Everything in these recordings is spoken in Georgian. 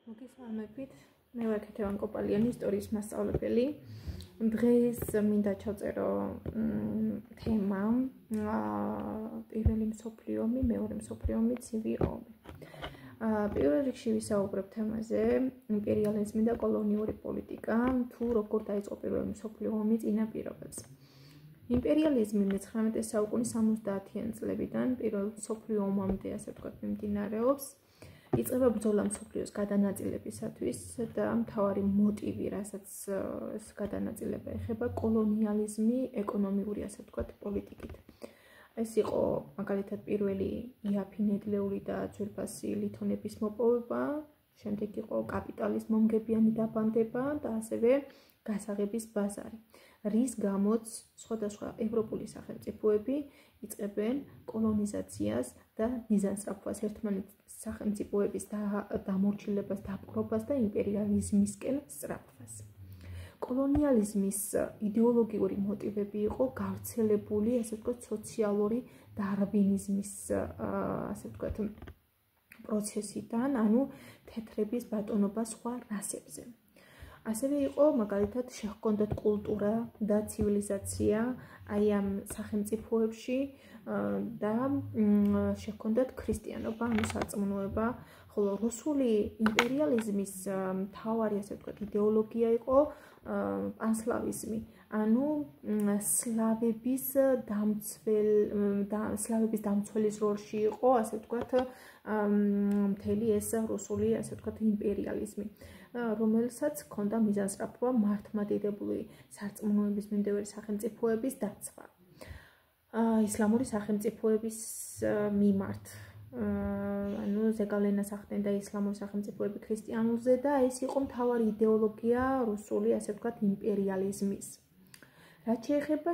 მოგესალმებით. მე ვარ ქეთევან კოპალიანი, ისტორიის მასწავლებელი. დღეს მინდა ჩავწერო თემა პირველი მსოფლიო ომი, მეორე მსოფლიო ომი, ცივი ომი. პირველ რიგში ვისაუბრებ თემაზე იმპერიალიზმი და კოლონიური პოლიტიკა, თუ როგორ დაიწყო პირველი მსოფლიო ომი წინაპირობებს. იმპერიალიზმი მე-19 საუკუნის 70-იან წლებიდან პირველ მსოფლიო ომამდე, ასე ვთქვათ, მიმდინარეობს. იწყება ბრძოლა მსოფლიოს გადანაწილებისათვის და მთავარი მოტივი, რასაც ეს გადანაწილება ეხება, კოლონიალიზმი ეკონომიური, ასე ვთქვათ, პოლიტიკით. ეს იყო მაგალითად პირველი იაფი-ნედლეული და ძვირფასი ლითონების მოპოვება, შემდეგ იყო კაპიტალის მომგებიანი დაბანდება და ასევე გასაღების ბაზარი, რის გამოც სხვადასხვა ევროპული სახელმწიფოები იწყებენ კოლონიზაციას და მიზანსწრაფვას, ერთმანეთის სახელმწიფოების დამორჩილებას, დაპყრობას და იმპერიალიზმისკენ სწრაფვას. კოლონიალიზმის იდეოლოგიური მოტივები იყო გავრცელებული, ასე ვთქვათ, სოციალური დარვინიზმის, ასე ვთქვათ, პროცესიდან, ანუ თეთრების ბატონობა სხვა რასებზე. ასევე იყო მაგალითად შეჰქონდათ კულტურა და ცივილიზაცია აი ამ სახელმწიფოებში და შეჰქონდათ ქრისტიანობა, ანუ სარწმუნოება, ხოლო რუსული იმპერიალიზმის მთავარი, ასე ვთქვათ, იდეოლოგია იყო პანსლავიზმი, ანუ სლავების დამცველის როლში იყო, ასე ვთქვათ, მთელი ეს რუსული, ასე ვთქვათ, იმპერიალიზმი, რომელსაც ჰქონდა მიზანსწრაფვა მართლმადიდებლური სარწმუნოების მიმდევარი სახელმწიფოების დაცვა ისლამური სახელმწიფოების მიმართ. ანუ ზეგავლენას ახდენდა ისლამური სახელმწიფოები ქრისტიანულზე და ეს იყო მთავარი იდეოლოგია რუსული, ასე ვთქვათ, იმპერიალიზმის. რაც შეეხება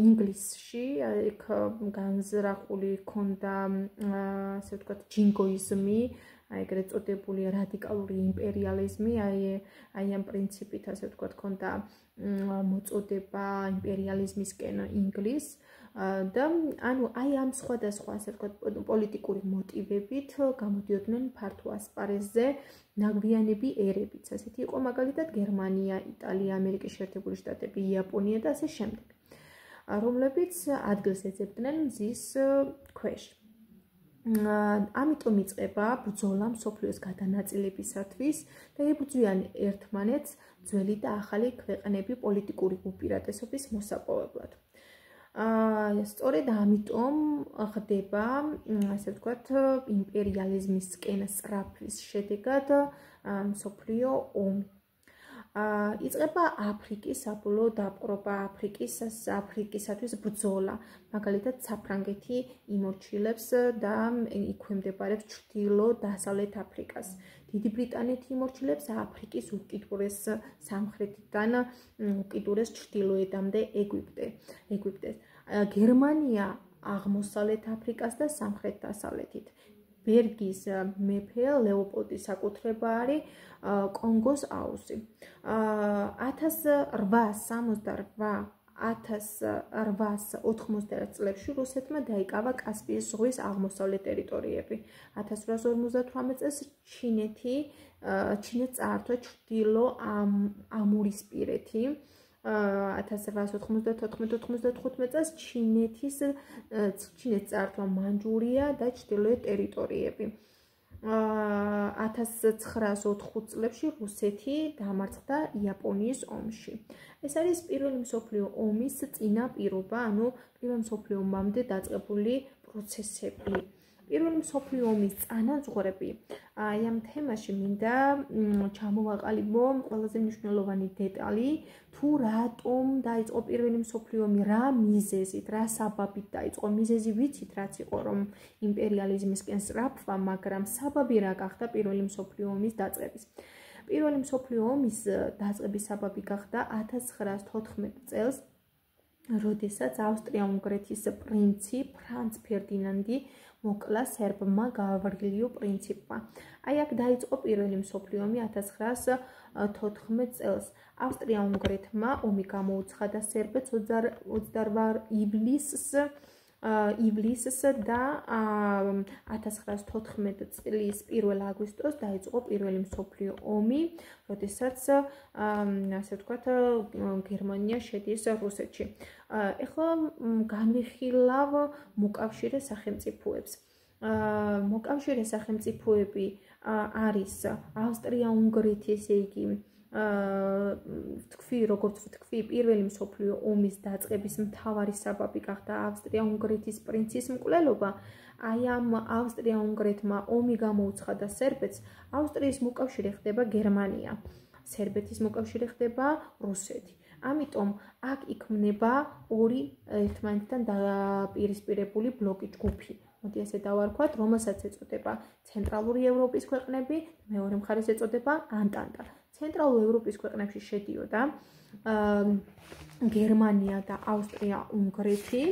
ინგლისში, იქ განზრახული ჰქონდა, ასე ვთქვათ, ჯინგოიზმი, ეგრეთ წოდებული რადიკალური იმპერიალიზმი, აი ამ პრინციპით, ასე ვთქვათ, ჰქონდა მოწოდება იმპერიალიზმისკენ ინგლისს და ანუ აი ამ სხვადასხვა, ასე ვთქვათ, პოლიტიკური მოტივებით გამოდიოდნენ ფართო ასპარეზზე ნაგვიანები ერებიც. ასეთი იყო მაგალითად გერმანია, იტალია, ამერიკის შეერთებული შტატები, იაპონია და ასე შემდეგ, რომლებიც ადგილს ეძებდნენ მზის ქვეშ. ამიტომ იწყება ბრძოლა მსოფლიოს გადანაწილებისათვის და იბრძვიან ერთმანეთს ძველი და ახალი ქვეყნები პოლიტიკური უპირატესობის მოსაპოვებლად. სწორედ ამიტომ ხდება, ასე ვთქვათ, იმპერიალიზმისკენ სწრაფვის შედეგად მსოფლიო ომი. იწყება აფრიკის საბოლოო დაპყრობა, აფრიკისათვის ბრძოლა. მაგალითად, საფრანგეთი იმორჩილებს და იქვემდებარებს ჩრდილო-დასავლეთ აფრიკას. დიდი ბრიტანეთი იმორჩილებს აფრიკის უკიდურეს სამხრეთიდან უკიდურეს ჩრდილოეთამდე ეგვიპტეს. გერმანია აღმოსავლეთ აფრიკას და სამხრეთ-დასავლეთით. ბერგის მეფე ლეოპოლდის საკუთრება არის კონგოს აუზი. 1880 წლებში რუსეთმა დაიკავა კასპიის ზღვის აღმოსავლეთ ტერიტორიები. 1858 წელს ჩინეთს წაართვა ჩრდილო ამურისპირეთი. 1894-95 წელს ჩინეთს წაართვა მანჯურია და ჩრდილოეთ ტერიტორიები. 1904 წლებში რუსეთი დამარცხდა იაპონიის ომში. ეს არის პირველი მსოფლიო ომის წინაპირობა, ანუ პირველ მსოფლიო ომამდე დაწყებული პროცესები. პირველი მსოფლიო ომის წანაზღვრები. აი ამ თემაში მინდა ჩამოვაყალიბო ყველაზე მნიშვნელოვანი დეტალი, თუ რატომ დაიწყო პირველი მსოფლიო ომი, რა მიზეზით, რა საბაბით დაიწყო. მიზეზი ვიცით, რაც იყო, რომ იმპერიალიზმისკენ სწრაფვა, მაგრამ საბაბი რა გახდა პირველი მსოფლიო ომის დაწყების. პირველი მსოფლიო ომის დაწყების საბაბი გახდა 1914 წელს, როდესაც ავსტრია-უნგრეთის პრინცი ფრანც ფერდინანდი მოკლა სერბმა გავრილიო პრინციპმა. აი აქ დაიწყო პირველი მსოფლიო ომი 1914 წელს. ავსტრია-უნგრეთმა ომი გამოუცხადა სერბეთს 28 ივლისს ივლისს და 1914 წლის 1 აგვისტოს დაიწყო პირველი მსოფლიო ომი, როდესაც ასე ვთქვათ, გერმანია შედის რუსეთში. ეხლა განვიხილავ მოკავშირე სახელმწიფოებს. მოკავშირე სახელმწიფოები არის ავსტრია-უნგრეთი, ესე იგი თქვი, როგორც ვთქვი, პირველი მსოფლიო ომის დაწყების მთავარი საბაბი გახდა ავსტრია-უნგრეთის პრინცის მკვლელობა. აი ამ ავსტრია-უნგრეთმა ომი გამოუცხადა სერბეთს, ავსტრიის მოკავშირე ხდება გერმანია, სერბეთის მოკავშირე ხდება რუსეთი. ამიტომ აქ იქმნება ორი ერთმანეთთან დაპირისპირებული ბლოკი, ჯგუფი. მოდი ასე დავარქვათ, რომელსაც ეწოდება ცენტრალური ევროპის ქვეყნები, მეორე მხარეს ეწოდება ანტანტა. ცენტრალურ ევროპის ქვეყნებში შედიოდა გერმანია და ავსტრია-უნგრეთი,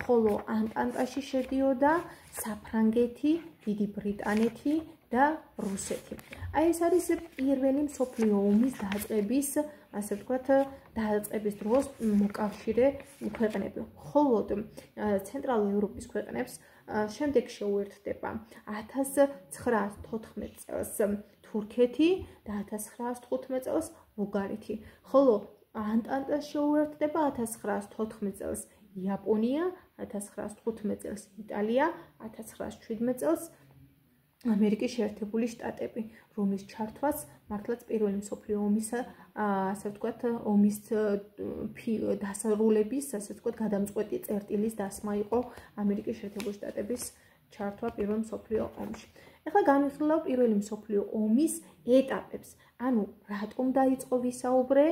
ხოლო ანტანტაში შედიოდა საფრანგეთი, დიდი ბრიტანეთი და რუსეთი. აი ეს არის პირველი მსოფლიო ომის დაწყების, ასე ვთქვათ, დაწყების დროს მოკავშირე ქვეყნები. ხოლო ცენტრალურ ევროპის ქვეყნებს შემდეგ შეუერთდება 1914 წელს თურქეთი და 1915 წელს ბულგარეთი. ხოლო ანტანტას შეუერთდება 1914 წელს იაპონია, 1915 წელს იტალია, 1917 წელს ამერიკის შეერთებული შტატები, რომლის ჩართვას მართლაც პირველი მსოფლიო ომის, ასე ვთქვათ, ომის დასრულების, ასე ვთქვათ, გადამწყვეტი წერტილის დასმა იყო ამერიკის შეერთებული შტატების ჩართვა პირველ მსოფლიო ომში. ეხლა განვიხილავ პირველი მსოფლიო ომის ეტაპებს. ანუ რატომ დაიწყო ვისაუბრე,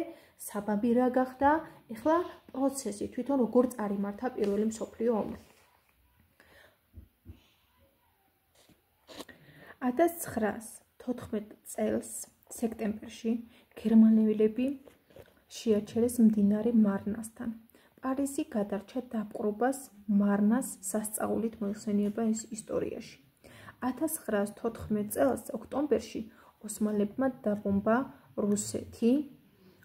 საბაბი რა გახდა, ეხლა პროცესი თვითონ როგორ წარიმართა პირველი მსოფლიო ომი. 1914 წელს სექტემბერში გერმანელები შეაჩერეს მდინარე მარნასთან. პარიზი გადარჩა დაპყრობას მარნას სასწაულით მოიხსენიება ეს ისტორიაში. 1914 წელს ოქტომბერში ოსმალებმა დაბომბა რუსეთი,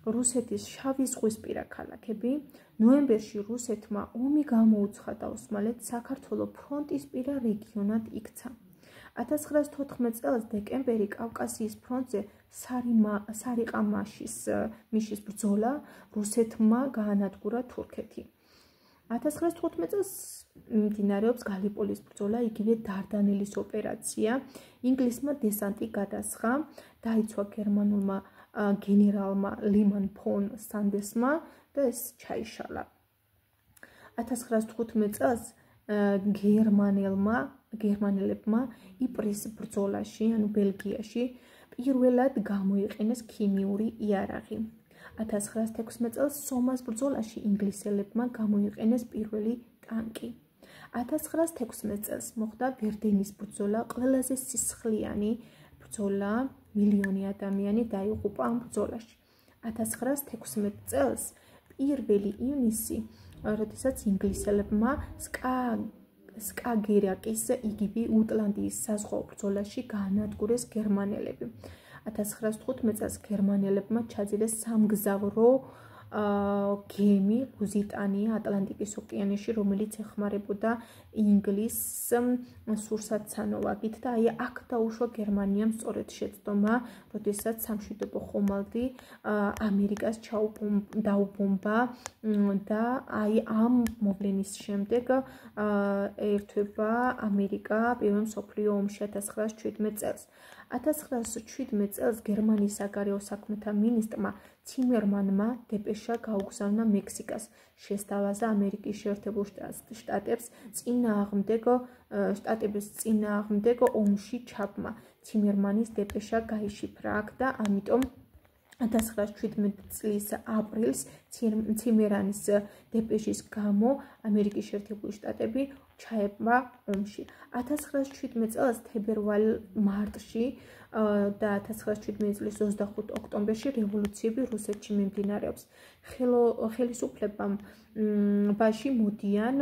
რუსეთის შავი ზღვისპირა ქალაქები. ნოემბერში რუსეთმა ომი გამოუცხადა ოსმალეთს, საქართველოს ფრონტისპირა რეგიონად იქცა. 1914 წელს დეკემბერი კავკასიის ფრონტზე სარიყამაშის ბრძოლა რუსეთმა გაანადგურა თურქეთი. 1915 წელს მიმდინარეობს გალიპოლის ბრძოლა, იგივე დარდანელის ოპერაცია. ინგლისმა დესანტი გადასხა, დაიცვა გერმანულმა გენერალმა ლიმან ფონ სანდერსმა და ეს ჩაიშალა. 1915 წელს გერმანელებმა იპრის ბრძოლაში, ანუ ბელგიაში, პირველად გამოიყენეს ქიმიური იარაღი. 1916 წელს სომას ბრძოლაში ინგლისელებმა გამოიყენეს პირველი ტანკი. 1916 წელს მოხდა ვერდენის ბრძოლა, ყველაზე სისხლიანი ბრძოლა, მილიონი ადამიანი დაიღუპა ამ ბრძოლაში. 1916 წელს 1 ივნისი, როდესაც ინგლისელებმა სკაგერაკის, იგივე უტლანდიის საზღვაო ბრძოლაში გაანადგურეს გერმანელები. 1915 წელს გერმანელებმა ჩაძირეს სამგზავრო გემი ლუზიტანია ატლანტიკის ოკეანეში, რომელიც ეხმარებოდა ინგლისს სურსათსანო ვაგით და აი აქ დაუშვა გერმანიამ სწორედ შეცდომა, როდესაც სამშვიდობო ხომალდი ამერიკას დაუბომბა და აი ამ მოვლენის შემდეგ ერთვება ამერიკა პირველ მსოფლიო ომში 1917 წელს. 1917 წელს გერმანიის საგარეო საქმეთა მინისტრმა ციმერმანმა დეპეშა გაუგზავნა მექსიკას, შესთავაზა ამერიკის შეერთებულ შტატებს წინააღმდეგ ომში ჩაბმა. ციმერმანის დეპეშა გაიშიფრა აქ და ამიტომ 1917 წლის აპრილს ციმერანის დეპეშის გამო ამერიკის შეერთებული შტატები ჩაება ომში. 1917 წელს თებერვალ-მარტში და 1917 წლის 25 ოქტომბერში რევოლუციები რუსეთში მიმდინარეობს. ხელისუფლებაში მოდიან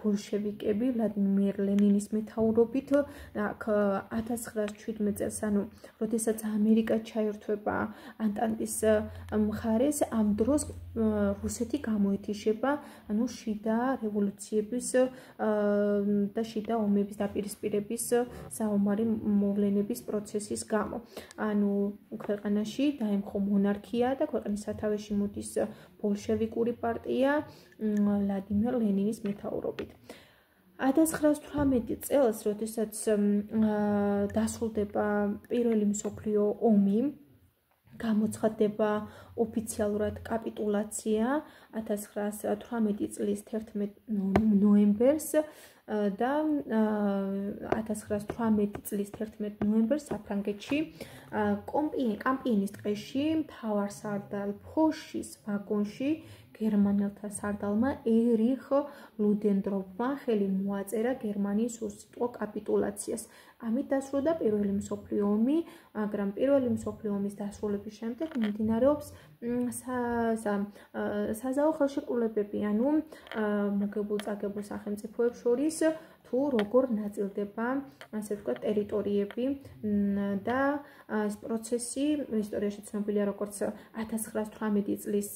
ბოლშევიკები ვლადიმერ ლენინის მეთაურობით. 1917 წელს, ანუ როდესაც ამერიკა ჩაერთვება ანტანტის მხარეს, ამ დროს რუსეთი გამოეთიშება ანუ შიდა რევოლუციების და შიდა ომების დაპირისპირების საომარი მოვლენების პროცესის გამო. ანუ ქვეყანაში დაემხო მონარქია და ქვეყნის სათავეში მოდის ბოლშევიკური პარტია ვლადიმერ ლენინის მეთაურობით. 1918 წელს, როდესაც დასრულდება პირველი მსოფლიო ომი, გამოცხადდება ოფიციალურად კაპიტულაცია 1918 წლის 11 ნოემბერს და 1918 წლის 11 ნოემბერს საფრანგეთში კამპიენის ტყეში მთავარსარდალ ფოშის ვაგონში გერმანელთა სარდალმა ერიხ ლუდენდორფმა ხელი მოაწერა გერმანიის უსიტყვო კაპიტულაციას. ამით დასრულდა პირველი მსოფლიო ომი, მაგრამ პირველი მსოფლიო ომის დასრულების შემდეგ მიმდინარეობს საზავო ხელშეკრულებები, ანუ მოგებულ-წაგებულ სახელმწიფოებს შორის თუ როგორ ნაწილდება, ასე ვთქვათ, ტერიტორიები და ეს პროცესი ისტორიაში ცნობილია როგორც 1918 წლის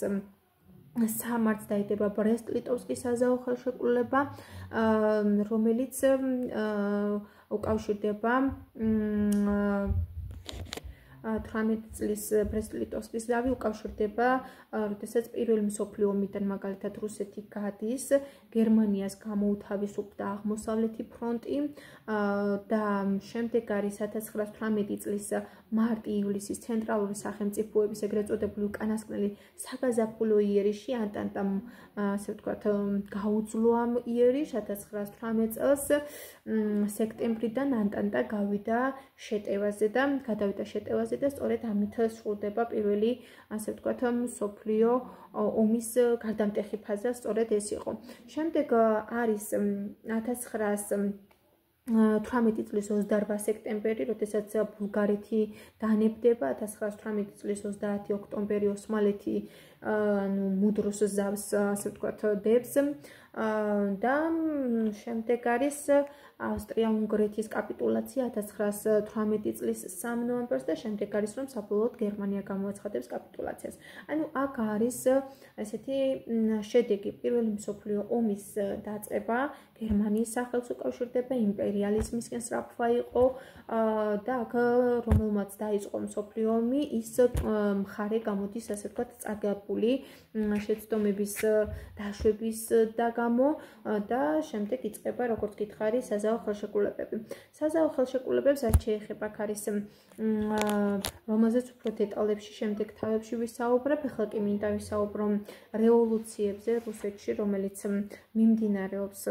სამართს დაიდება ბრესტ-ლიტოვსკის საზავო ხელშეკრულება, რომელიც უკავშირდება 18 წლის ბრესტ-ლიტოვსკის ზავი უკავშირდება, როდესაც პირველი მსოფლიო ომიდან მაგალითად რუსეთი გადის, გერმანიას გამოუთავისუფლდა აღმოსავლეთი ფრონტი და შემდეგ არის 1918 წლის მარტი-ივლისის ცენტრალური სახელმწიფოების ეგრეთ წოდებული უკანასკნელი საგაზაფხულო იერიში ანტანტამ ასე ვთქვათ გაუძლო ამ იერიშს 1918 წელს სექტემბრიდან ანტანტა გავიდა შეტევაზე და სწორედ ამით სრულდება პირველი ასე ვთქვათ მსოფლიო ომის გარდამტეხი ფაზა სწორედ ეს იყო. შემდეგ არის 1918 წლის 28 სექტემბერი, როდესაც ბულგარეთი დანებდება, 1918 წლის 30 ოქტომბერი ოსმალეთი ანუ მუდროს ზავს ასე ვთქვათ დებს და შემდეგ არის ავსტრია-უნგრეთის კაპიტულაცია 1918 წლის 3 ნოემბერს და შემდეგ არის რომ საბოლოოდ გერმანია გამოაცხადებს კაპიტულაციას. ანუ აქ არის ესეთი შედეგი პირველი მსოფლიო ომის დაწყება, გერმანიის სახელს უკავშირდება, იმპერიალიზმისკენ სწრაფვა იყო და აქ რომელმაც დაიწყო მსოფლიო ომი, ის მხარე გამოდის ასე ვთქვათ წაგებული შეცდომების დაშვების და გამო და შემდეგ იწყება როგორც გითხარი საზავო ხელშეკრულებები. საზავო ხელშეკრულებებს რაც შეეხება აქ არის რომელზეც უფრო დეტალებში შემდეგ თავებში ვისაუბრებ, ახლა კი მინდა ვისაუბრო რევოლუციებზე რუსეთში, რომელიც მიმდინარეობს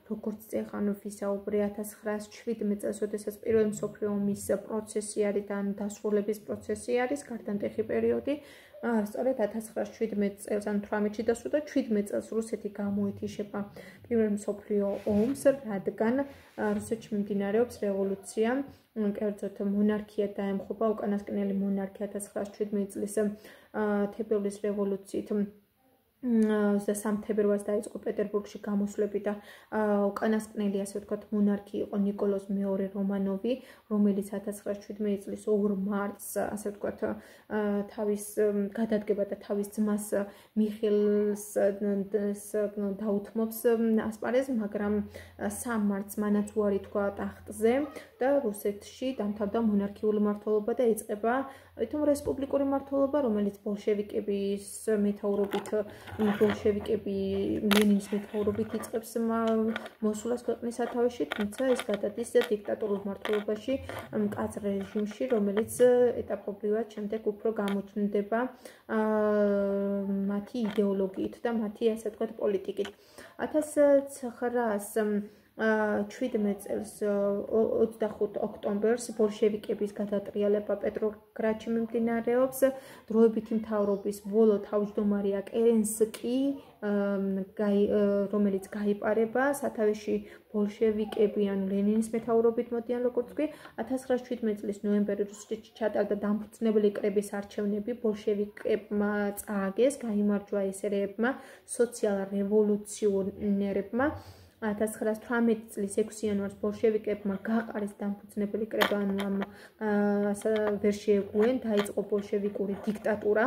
როგორც წეხანო ვისაუბრე 1917 წელს, როდესაც პირველი მსოფლიო ომის პროცესი არის და დასრულების პროცესი არის, გარდამტეხი პერიოდი. სწორედ 1917 წელს ან 18-ში დასრულდა 17 წელს რუსეთი გამოეთიშება პირველ მსოფლიო ომს, რადგან რუსეთში მიმდინარეობს რევოლუცია, კერძოდ მონარქია დაემხობა უკანასკნელი მონარქია 1917 წლის თებერვლის რევოლუციით 23 თებერვალს დაიწყო პეტერბურგში გამოსვლები და უკანასკნელი ასე ვთქვათ მონარქი იყო ნიკოლოზ მეორე რომანოვი, რომელიც 1917 წლის 2 მარტს ასე ვთქვათ თავის გადადგება და თავის ძმას მიხეილს დაუთმობს ასპარეზს, მაგრამ 3 მარტს მანაც უარი თქვა ტახტზე და რუსეთში დამთავრდა მონარქიული მმართველობა და იწყება თვითონ რესპუბლიკური მმართველობა, რომელიც ბოლშევიკების მეთაურობით ბოლშევიკები ლენინის მეთაურობით იწყებს მოსვლას ქვეყნის სათავეში, თუმცა ეს გადადის დიქტატურულ მმართველობაში, მკაცრ რეჟიმში, რომელიც ეტაპობრივად შემდეგ უფრო გამოჩნდება მათი იდეოლოგიით და მათი ასე ვთქვათ პოლიტიკით. 1917 წელს 25 ოქტომბერს ბოლშევიკების გადატრიალება პეტროგრადში მიმდინარეობს, დროებითი მთავრობის ბოლო თავმჯდომარეა კერენსკი, რომელიც გაიპარება, სათავეში ბოლშევიკები ანუ ლენინის მეთაურობით მოდიან, როგორც ვთქვი, 1917 წლის ნოემბერში რუსეთში ჩატარდა დამფუძნებელი კრების არჩევნები, ბოლშევიკებმა წააგეს, გაიმარჯვა ესერებმა, სოციალ-რევოლუციონერებმა 1918 წლის 6 იანვარს ბოლშევიკებმა გაყარეს დამფუძნებელი კრება, ანუ ამ ვერ შეეგუენ, დაიწყო ბოლშევიკური დიქტატურა.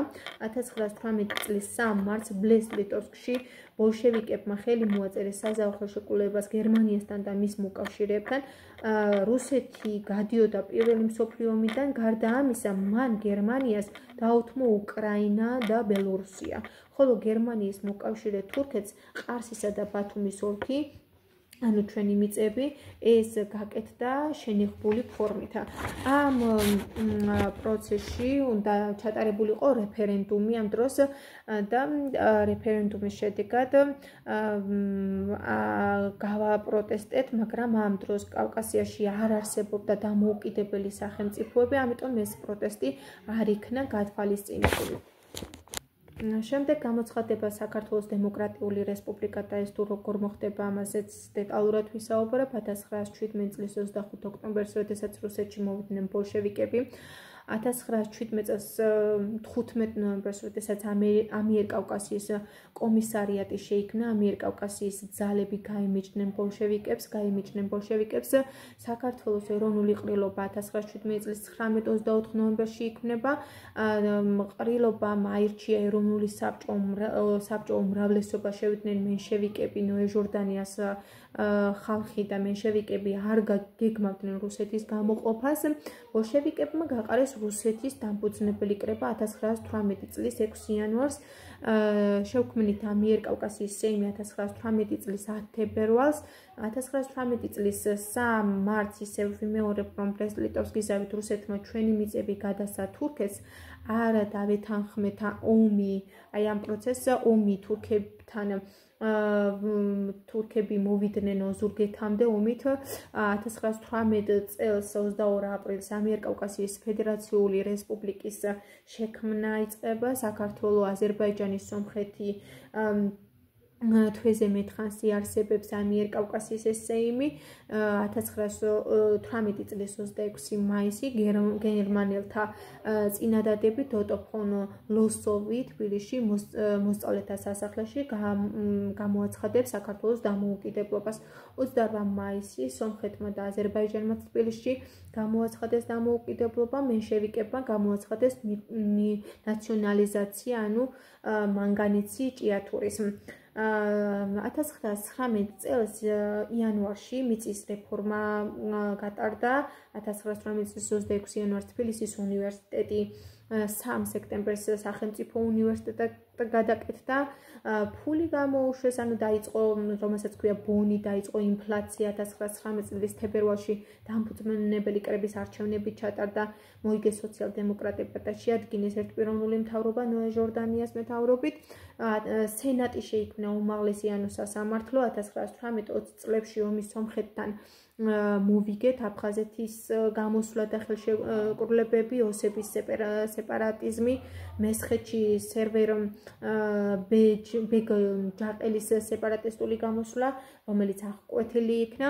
1918 წლის 3 მარტს ბრესტ-ლიტოვსკში ბოლშევიკებმა ხელი მოაწერეს საზავო ხელშეკრულებას გერმანიასთან და მის მოკავშირეებთან. რუსეთი გადიოდა პირველი მსოფლიო ომიდან, გარდა ამისა, მან გერმანიას დაუთმო უკრაინა და ბელორუსია, ხოლო გერმანიის მოკავშირე თურქეთს ყარსისა და ბათუმის ოლქი, ანუ ჩვენი მიწები, ეს გაკეთდა შენიღბული ფორმით. ამ პროცესში უნდა ჩატარებულიყო რეფერენდუმი ამ დროს და რეფერენდუმის შედეგად გავაპროტესტეთ, მაგრამ ამ დროს კავკასიაში არ არსებობდა დამოუკიდებელი სახელმწიფოები, ამიტომ ეს პროტესტი არ იქნა გათვალისწინებული. შემდეგ გამოცხადება საქართველოს დემოკრატიული რესპუბლიკა და ეს თუ როგორ მოხდება, ამაზეც დეტალურად ვისაუბრებ. 1917 წლის 25 ოქტომბერს, როდესაც რუსეთში მოვიდნენ ბოლშევიკები, 1917 წელს 15 ნოემბერს, როდესაც ამიერკავკასიის კომისარიატი შეიქმნა, ამიერკავკასიის ძალები გაიმიჯნენ ბოლშევიკებს, საქართველოს ეროვნული ყრილობა 1917 წლის 19-24 ნოემბერში იქმნება. ყრილობამ აირჩია ეროვნული საბჭო უმრავლესობა შევიდნენ მენშევიკები, ნოე ჟორდანიას ხალხი და მენშევიკები არ გეგმავდნენ რუსეთის გამოყოფას. ბოლშევიკებმა გაყარეს რუსეთის დამფუძნებელი კრება 1918 წლის 6 იანვარს, შევქმნით ამიერკავკასიის სეიმი 1918 წლის 10 თებერვალს, 1918 წლის 3 მარტს ისევ ვიმეორებ, რომ ბრესტ-ლიტოვსკის რუსეთმა ჩვენი მიწები გადასცა თურქეთს, არა დავეთანხმეთა ომი, აი ამ პროცესს ომი თურქებთან, თურქები მოვიდნენ ოზურგეთამდე ომით. 1918 წელს 22 აპრილს ამიერკავკასიის ფედერაციული რესპუბლიკის შექმნა იწყება. საქართველოს, აზერბაიჯანის, სომხეთი თვეზე მეთხანს იარსებებს ამიერკავკასიის სეიმი. 1918 წლის 26 მაისი გერმანელთა წინადადებით ოტო ფონ ლოსოვი თბილისში მოსწავლეთა სასახლეში გამოაცხადებს საქართველოს დამოუკიდებლობას. 28 მაისი სომხეთმა და აზერბაიჯანმა თბილისში გამოაცხადეს დამოუკიდებლობა, მენშევიკებმა გამოაცხადეს ნაციონალიზაცია, ანუ მანგანეცი ჭიათურის. 1919 წელს იანვარში მიწის რეფორმა გატარდა. 1918 წლის 26 იანვარს თბილისის უნივერსიტეტი 3 სექტემბერს სახელმწიფო უნივერსიტეტად გადაკეთდა. ფული გამოუშვეს, ანუ დაიწყო, რომელსაც ქვია ბონი, დაიწყო ინფლაცია. 1919 წლის თებერვალში დამფუძნებელი კრების არჩევნები ჩატარდა, მოიგეს სოციალ-დემოკრატებმა და შეადგინეს ერთპიროვნული მთავრობა ნოე ჟორდანიას მეთაურობით. სენატი შეიქმნა უმაღლესი ანუ სასამართლო. 1918 წლებში ომის სომხეთთან მოვიგეთ აფხაზეთის გამოსვლა და ხელშეკრულებები, ოსეთის სეპარატიზმი, მესხეთში სერვერ ბეგ ჯაყელის სეპარატისტული გამოსვლა, რომელიც აღკვეთილი იქნა.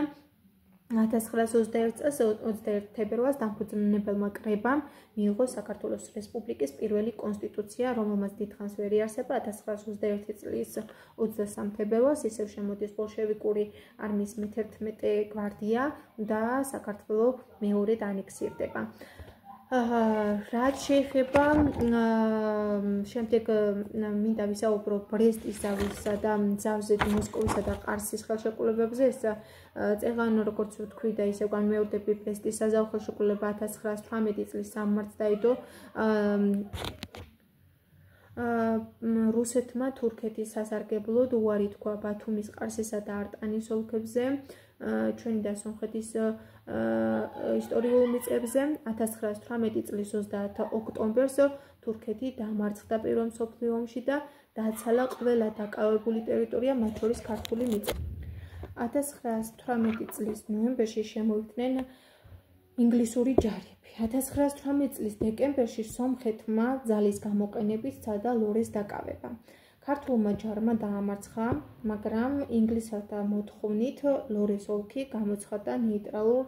1921 წელს 21 თებერვალს დამფუძნებელმა კრებამ მიიღო საქართველოს რესპუბლიკის პირველი კონსტიტუცია, რომელმაც დიდხანს ვერ იარსება. 1921 წლის 23 თებერვალს ისევ შემოდის ბოლშევიკური არმიის მე-11 გვარდია და საქართველო მეორედ ანექსირდება. რაც შეეხება შემდეგ მინდა ვისაუბრო ბრესტის ზავისა და ზავზედ მოსკოვისა და ყარსის ხელშეკრულებებზე. ეს წეღან როგორც ვთქვი და ისევ განმეორდები, ბრესტის საზავო ხელშეკრულება 1918 წლის 3 მარტს დაიდო რუსეთმა თურქეთის სასარგებლოდ უარი თქვა ბათუმის, ყარსისა და არტანის ოლქებზე, ჩვენი და სომხეთის ისტორიულ მიწებზე. 1918 წლის 30 ოქტომბერს თურქეთი დამარცხდა პირველ მსოფლიო ომში და დაცალა ყველა დაკავებული ტერიტორია, მათ შორის ქართული მიწები. 1918 წლის ნოემბერში შემოიქმნენ ინგლისური ჯარები. 1918 წლის დეკემბერში სომხეთმა ძალის გამოყენებით სცადა ლორეს დაკავება. ქართულმა ჯარმა დაამარცხა, მაგრამ ინგლისელთა მოთხოვნით ლორეს ოლქი გამოცხადდა ნეიტრალურ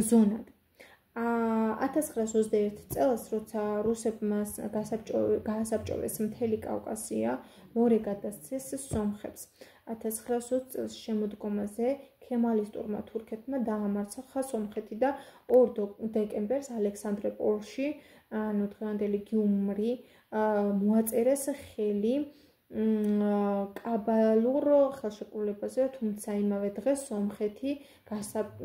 ზონად. 1921 წელს, როცა რუსებმა გაასაბჭოვეს მთელი კავკასია, ლორე გადასცეს სომხებს. 1920 წელს შემოდგომაზე ქემალისტურმა თურქეთმა დაამარცხა სომხეთი და 2 დეკემბერს ალექსანდროპოლში, ანუ დღევანდელი გიუმრი, მოაწერეს ხელი კაბალურ ხელშეკრულებაზე, თუმცა იმავე დღეს სომხეთი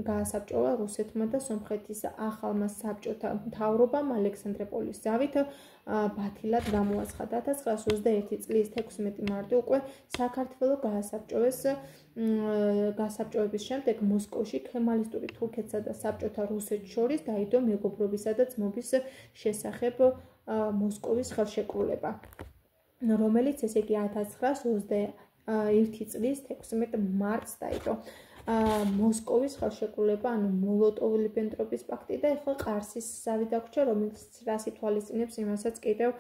გაასაბჭოვა რუსეთმა და სომხეთის ახალმა საბჭოთა მთავრობამ ალექსანდროპოლის ზავით ბათილად გამოაცხადა. 1921 წლის 16 მარტი უკვე საქართველო გაასაბჭოების შემდეგ მოსკოვში ქემალისტური თურქეთსა და საბჭოთა რუსეთს შორის დაიდო მეგობრობისა და ძმობის შესახებ მოსკოვის ხელშეკრულება, რომელიც ესე იგი 1921 წლის 16 მარტს დაიდო. მოსკოვის ხელშეკრულება, ანუ მოლოტოვ-რიბენტროპის პაქტი და ახლა ყარსის ზავი დაგვრჩა, რომელიც რას ითვალისწინებს, იმასაც კიდევ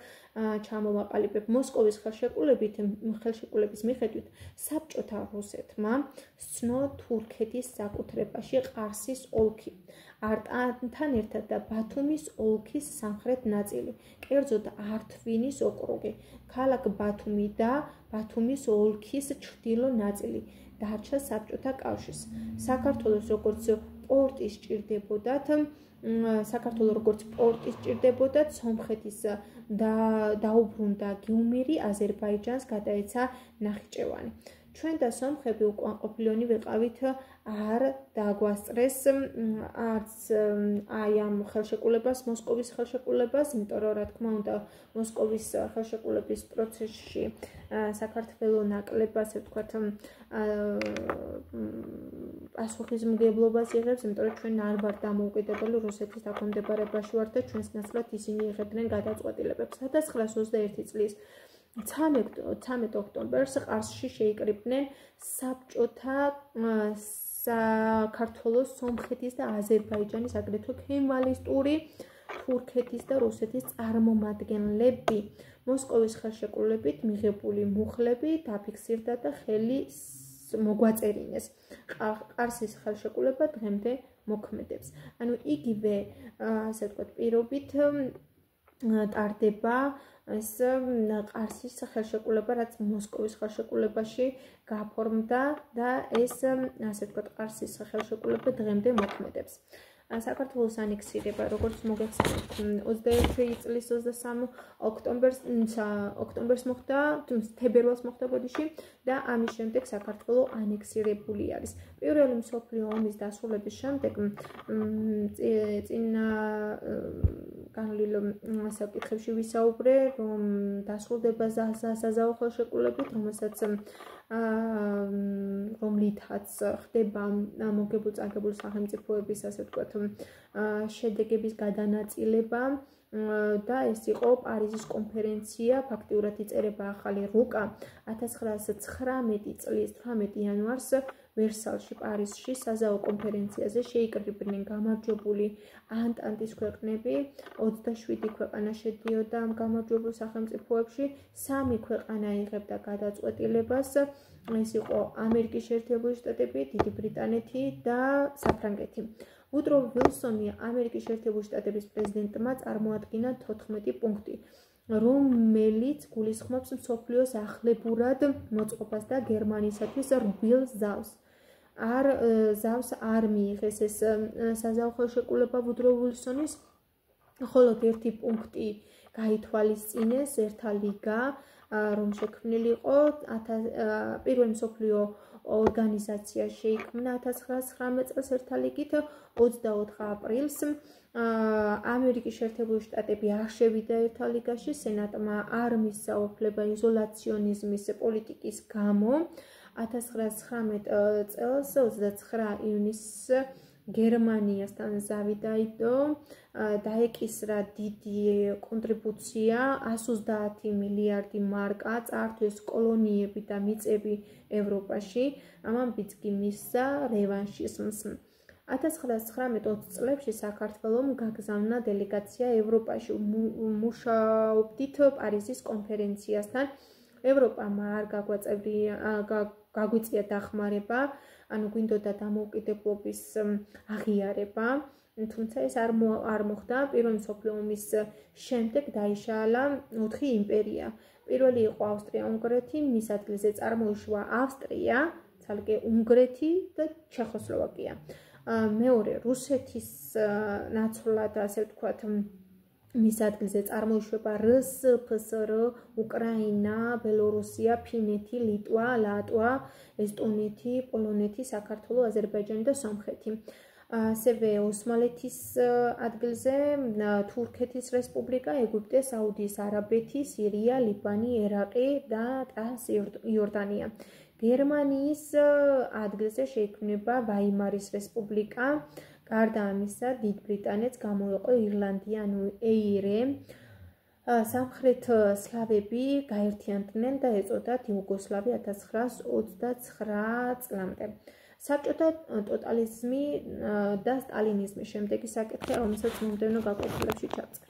ჩამოვაყალიბებ. მოსკოვის ხელშეკრულების მიხედვით საბჭოთა რუსეთმა სცნო თურქეთის საკუთრებაში ყარსის ოლქი, არტანთან ერთად და ბათუმის ოლქის სამხრეთ ნაწილი, კერძოდ ართვინის ოკრუგი, ქალაქ ბათუმი და ბათუმის ოლქის ჩრდილო ნაწილი დარჩა საბჭოთა კავშირს. საქართველოს როგორც პორტის ჭირდებოდათ, სომხეთის დაუბრუნდა გიუმრი, აზერბაიჯანს გადაეცა ნახიჩევანი. ჩვენ და სომხები უკმაყოფილონი ვიყავით, არ დაგვასწრეს არც აი ამ ხელშეკრულებას, მოსკოვის ხელშეკრულებას, იმიტომ რომ რა თქმა უნდა მოსკოვის ხელშეკრულების პროცესში საქართველოს ნაკლებად, ასე ვთქვათ, პასუხისმგებლობას იღებს, იმიტომ რომ ჩვენ არ ვართ დამოუკიდებელი რუსეთის დაქვემდებარებაში ვართ და ჩვენს ნაცვლად ისინი იღებდნენ გადაწყვეტილებებს. 1921 წლის 13 ოქტომბერს ყარსში შეიკრიბნენ საბჭოთა საქართველოს, სომხეთის და აზერბაიჯანის, აგრეთვე ქემალისტური თურქეთის და რუსეთის წარმომადგენლები. მოსკოვის ხელშეკრულებით მიღებული მუხლები დაფიქსირდა და ხელი მოგვაწერინეს. ყარსის ხელშეკრულება დღემდე მოქმედებს. ანუ იგივე, ასე ვთქვათ, პირობით ტარდება ეს ყარსის ხელშეკრულება, რაც მოსკოვის ხელშეკრულებაში გაფორმდა და ეს, ასე ვთქვათ, ყარსის ხელშეკრულება დღემდე მოქმედებს. საქართველოს ანექსირება, როგორც მოგეხსენებთ, 21 წლის 23 ოქტომბერს მოხდა, თებერვალს მოხდა ბოდიში და ამის შემდეგ საქართველო ანექსირებული არის. პირველი მსოფლიო ომის დასრულების შემდეგ წინა განვლილ საკითხებში ვისაუბრე, რომ დასრულდება საზავო ხელშეკრულებით, რომლითაც ხდება მოგებულ-წაგებულ სახელმწიფოების, ასე ვთქვათ, შედეგების გადანაწილება და ეს იყო პარიზის კონფერენცია, ფაქტიურად იწერება ახალი რუკა 1919 წლის 18 იანვარს ვერსალში, პარიზში საზავო კონფერენციაზე შეიკრიბნენ გამარჯვებული ანტანტის ქვეყნები, 27 ქვეყანა შედიოდა ამ გამარჯვებულ სახელმწიფოებში, 3 ქვეყანა იღებდა გადაწყვეტილებას, ეს იყო ამერიკის შეერთებული შტატები, დიდი ბრიტანეთი და საფრანგეთი. უდრო ვილსონი ამერიკის შეერთებული შტატების პრეზიდენტმა წარმოადგინა 14 პუნქტი, რომელიც გულისხმობს მსოფლიოს ახლებურად მოწყობას და გერმანიისათვის რბილ ზავს. ზავს არ მიიღეს ეს საზავო ხელშეკრულება უდრო ვილსონის, ხოლო ერთი პუნქტი გაითვალისწინეს ერთა ლიგა, რომ შექმნილი იყო პირველი მსოფლიო ორგანიზაცია შეიქმნა 1919 წელს ერთა ლიგით, 24 აპრილს ამერიკის შეერთებული შტატები არ შევიდა ერთა ლიგაში, სენატმა არ მისცა უფლება იზოლაციონიზმის პოლიტიკის გამო. 1919 წელს 29 ივნისს გერმანიასთან ზავი დაიდო, დაეკისრა დიდი კონტრიბუცია 130 მილიარდი მარკა, წაართვეს კოლონიები და მიწები ევროპაში, ამან ბიძგი მისცა რევანშიზმს. 1919-20 წლებში საქართველომ გაგზავნა დელეგაცია ევროპაში, მუშაობდით პარიზის კონფერენციასთან. ევროპამ არ გაგვიწია დახმარება, ანუ გვინდოდა დამოუკიდებლობის აღიარება თუმცა ეს არ მოხდა. პირველი მსოფლიო ომის შემდეგ დაიშალა 4 იმპერია. პირველი იყო ავსტრია-უნგრეთი, მის ადგილზე წარმოიშვა ავსტრია, ცალკე უნგრეთი და ჩეხოსლოვაკია. მეორე რუსეთის ნაცვლად, ასე ვთქვათ, მის ადგილზე წარმოიშვება რსფსრ, უკრაინა, ბელორუსია, ფინეთი, ლიტვა, ლატვა, ესტონეთი, პოლონეთი, საქართველო, აზერბაიჯანი და სომხეთი. ასევე ოსმალეთის ადგილზე თურქეთის რესპუბლიკა, ეგვიპტე, საუდის არაბეთი, სირია, ლიბანი, ერაყი და ტრანსიორდანია. გერმანიის ადგილზე შეიქმნება ვაიმარის რესპუბლიკა. გარდა ამისა, დიდ ბრიტანეთს გამოეყო ირლანდია, ანუ ეირე. სამხრეთ სლავები გაერთიანდნენ და ეწოდათ იუგოსლავია 1929 წლამდე. საბჭოთა ტოტალიზმი და სტალინიზმის შემდეგი საკითხი, რომელსაც მომდევნო გაკვეთილებში ჩავწერე.